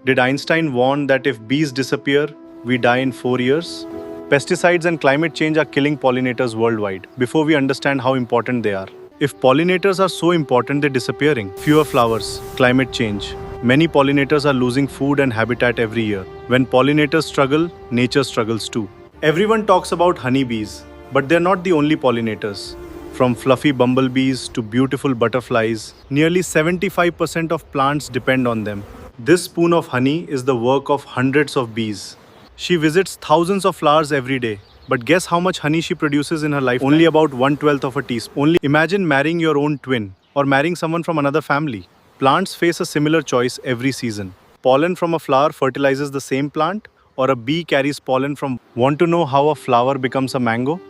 Did Einstein warn that if bees disappear, we die in 4 years? Pesticides and climate change are killing pollinators worldwide before we understand how important they are. If pollinators are so important, they're disappearing. Fewer flowers, climate change. Many pollinators are losing food and habitat every year. When pollinators struggle, nature struggles too. Everyone talks about honeybees, but they're not the only pollinators. From fluffy bumblebees to beautiful butterflies, nearly 75% of plants depend on them. This spoon of honey is the work of hundreds of bees. She visits thousands of flowers every day. But guess how much honey she produces in her life? Only about 1/12 of a teaspoon. Only imagine marrying your own twin or marrying someone from another family. Plants face a similar choice every season. Pollen from a flower fertilizes the same plant, or a bee carries pollen from. Want to know how a flower becomes a mango?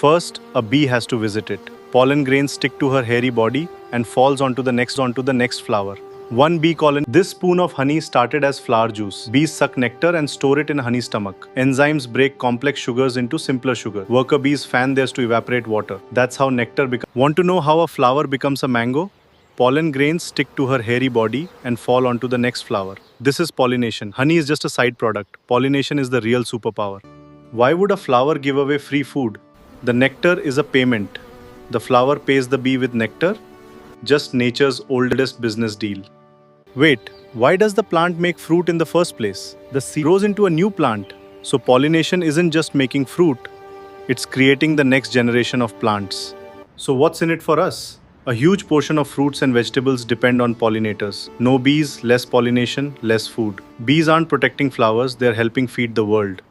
First, a bee has to visit it. Pollen grains stick to her hairy body and falls onto the next flower. One bee colony. This spoon of honey started as flower juice. Bees suck nectar and store it in honey stomach. Enzymes break complex sugars into simpler sugar. Worker bees fan theirs to evaporate water. That's how nectar becomes. Want to know how a flower becomes a mango? Pollen grains stick to her hairy body and fall onto the next flower. This is pollination. Honey is just a side product. Pollination is the real superpower. Why would a flower give away free food? The nectar is a payment. The flower pays the bee with nectar. Just nature's oldest business deal. Wait, why does the plant make fruit in the first place? The seed grows into a new plant. So pollination isn't just making fruit, it's creating the next generation of plants. So what's in it for us? A huge portion of fruits and vegetables depend on pollinators. No bees, less pollination, less food. Bees aren't protecting flowers, they're helping feed the world.